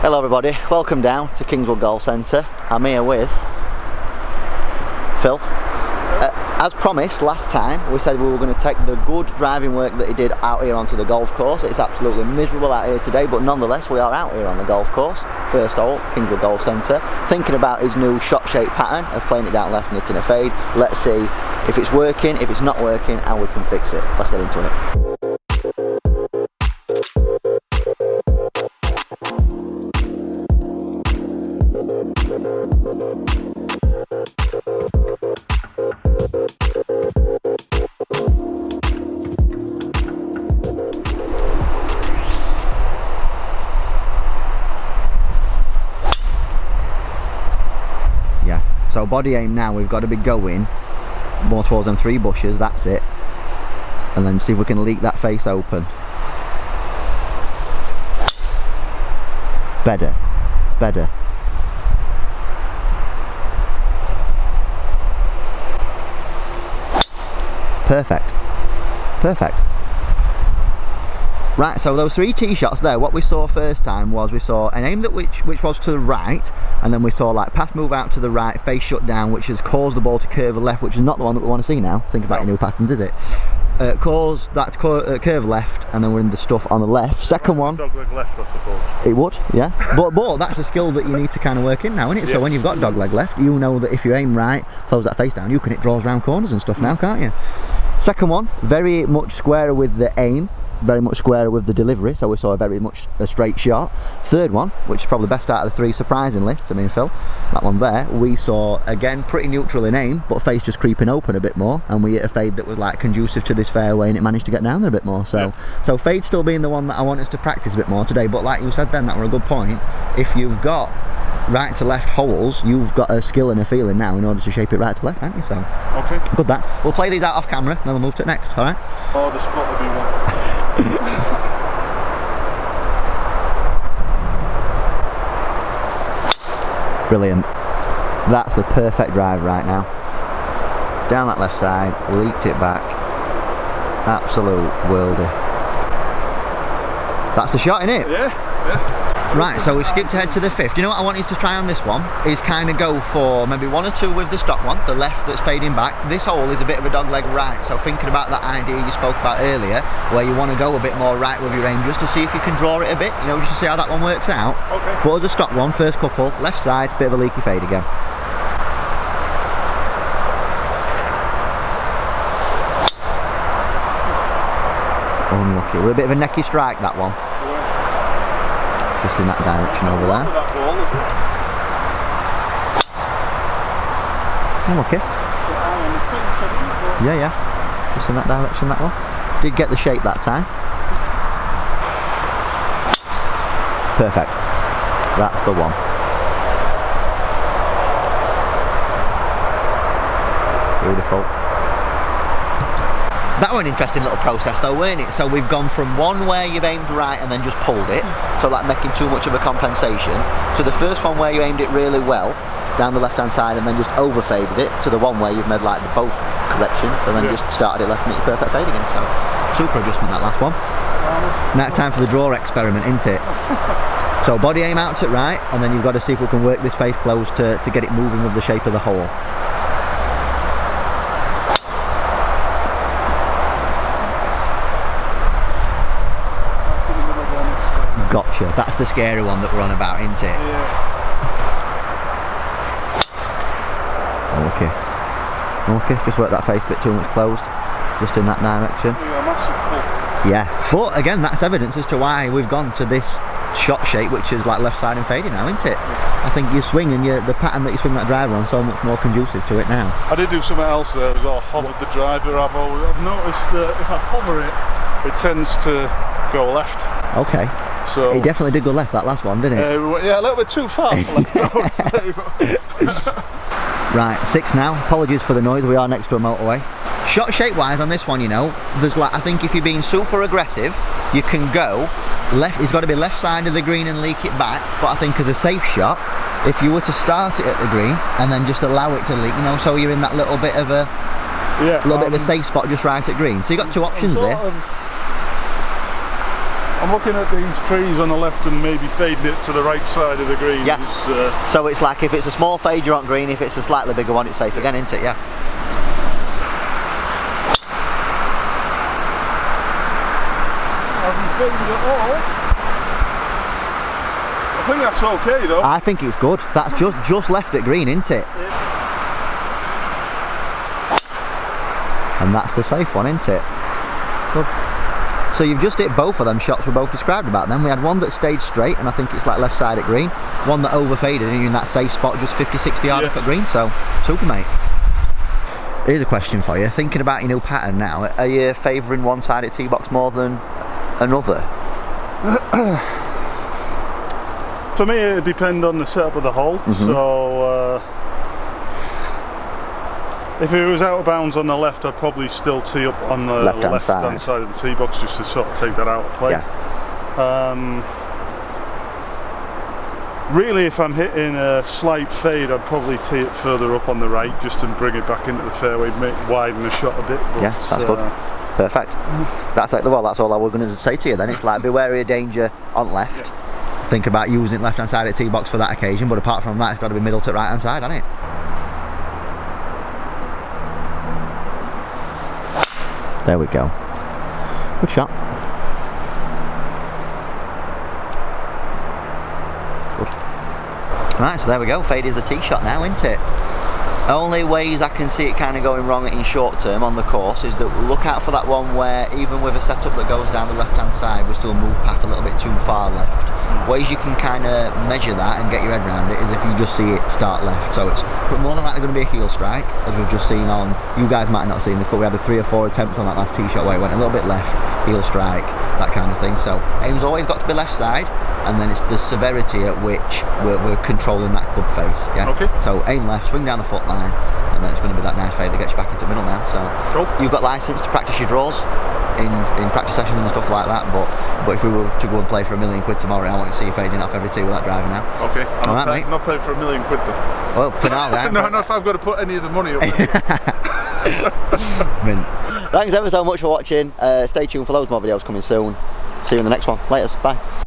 Hello everybody, welcome down to Kingswood Golf Centre. I'm here with Phil. As promised last time, we said we were going to take the good driving work that he did out here onto the golf course. It's absolutely miserable out here today, but nonetheless we are out here on the golf course. First hole, Kingswood Golf Centre. Thinking about his new shot shape pattern of playing it down left and hitting a fade. Let's see if it's working, if it's not working, how we can fix it. Let's get into it. So body aim now, we've got to be going more towards them 3 bushes, that's it. And then see if we can leak that face open. Better. Perfect. Right, so those 3 tee shots there, what we saw first time was we saw an aim that which was to the right, and then we saw like path move out to the right, face shut down, which has caused the ball to curve left, which is not the one that we want to see now. Think about your new patterns, is it? Caused that to curve left, and then we're in the stuff on the left. Second one, dogleg left, I suppose. It would, yeah. but that's a skill that you need to kind of work in now, isn't it? Yeah. So when you've got dogleg left, you know that if you aim right, close that face down, you can hit draws round corners and stuff now, can't you? Second one, very much squarer with the aim, very much squarer with the delivery, so we saw a very much a straight shot. Third one, which is probably the best out of the 3 surprisingly to me and Phil, that one there, we saw again pretty neutral in aim, but face just creeping open a bit more, and we hit a fade that was like conducive to this fairway, and it managed to get down there a bit more. So so fade still being the one that I want us to practice a bit more today, but like you said then, that were a good point. If you've got right to left holes, you've got a skill and a feeling now in order to shape it right to left, haven't you? So okay, good that. We'll play these out off camera, then we'll move to it next, alright? Oh, the spot would be one. Brilliant. That's the perfect drive right now. Down that left side, leaked it back. Absolute worldie. That's the shot, innit? Yeah. Right, so we've skipped ahead to the 5th. You know what I want you to try on this one? Is kind of go for maybe 1 or 2 with the stock one, the left that's fading back. This hole is a bit of a dog leg right, so thinking about that idea you spoke about earlier, where you want to go a bit more right with your aim, just to see if you can draw it a bit, you know, just to see how that one works out. Okay. But as a stock one, first couple, left side, bit of a leaky fade again. Unlucky. We're a bit of a necky strike, that one. Just in that direction over there. Unlucky. Yeah. Just in that direction, that one. Did get the shape that time. Perfect. That's the one. Beautiful. That was an interesting little process though, weren't it? So we've gone from one where you've aimed right and then just pulled it, so like making too much of a compensation, to the first one where you aimed it really well down the left hand side and then just over faded it, to the one where you've made like the both corrections and then just started it left and hit your perfect fade again. So super adjustment that last one. Now it's time for the draw experiment, isn't it? So body aim out to right, and then you've got to see if we can work this face close to get it moving with the shape of the hole. Gotcha, that's the scary one that we're on about, isn't it? Yeah. Okay, just work that face a bit too much closed, just in that direction. Yeah, but again, that's evidence as to why we've gone to this shot shape, which is like left side and fading now, isn't it? I think you swing and the pattern that you swing that driver on so much more conducive to it now. I did do something else there as well. Hovered the driver. I've noticed that if I hover it, it tends to go left. Okay. So he definitely did go left that last one, didn't he? Yeah, a little bit too far left, I would say. Right, 6 now. Apologies for the noise, we are next to a motorway. Shot shape wise on this one, you know, there's like, I think if you're being super aggressive, you can go left. It's got to be left side of the green and leak it back. But I think as a safe shot, if you were to start it at the green and then just allow it to leak, you know, so you're in that little bit of a bit of a safe spot just right at green. So you got 2 options there. I'm looking at these trees on the left and maybe fading it to the right side of the green. Yeah. So it's like if it's a small fade, you're on green. If it's a slightly bigger one, it's safe again, isn't it? Yeah. Hasn't faded at all. I think that's okay though. I think it's good. That's just left it green, isn't it? Yeah. And that's the safe one, isn't it? Good. So you've just hit both of them shots we both described about them. We had one that stayed straight, and I think it's like left side at green. One that overfaded and you're in that safe spot just 50-60 yards off at green, so super, mate. Here's a question for you. Thinking about your new pattern now, are you favouring one side at tee box more than another? For me, it depends on the setup of the hole. So if it was out of bounds on the left, I'd probably still tee up on the left-hand side of the tee box just to sort of take that out of play. Yeah. Really, if I'm hitting a slight fade, I'd probably tee it further up on the right just to bring it back into the fairway, widen the shot a bit. But, yeah, that's good. Perfect. That's like well, that's all I was going to say to you then. It's like be wary of danger on left. Yeah. Think about using left-hand side at tee box for that occasion, but apart from that, it's got to be middle to right-hand side, hasn't it? There we go. Good shot. Good. Right, so there we go. Fade is the tee shot now, isn't it? Only ways I can see it kind of going wrong in short term on the course is that look out for that one where even with a setup that goes down the left-hand side, we still move path a little bit too far left. Ways you can kind of measure that and get your head around it is if you just see it start left. So it's more than likely going to be a heel strike, as we've just seen on, you guys might not have seen this, but we had 3 or 4 attempts on that last tee shot where it went a little bit left, heel strike, that kind of thing. So aim's always got to be left side, and then it's the severity at which we're controlling that club face. Yeah. Okay. So aim left, swing down the foot line, and then it's going to be that nice fade that gets you back into the middle now. So cool. You've got license to practice your draws in practice sessions and stuff like that, but if we were to go and play for £1 million tomorrow, I want to see you fading off every tee with that driver now. Okay. I'm not paying for £1 million though. Well, for now then. No, if I've got to put any of the money up. Thanks ever so much for watching. Stay tuned for loads more videos coming soon. See you in the next one. Laters. Bye.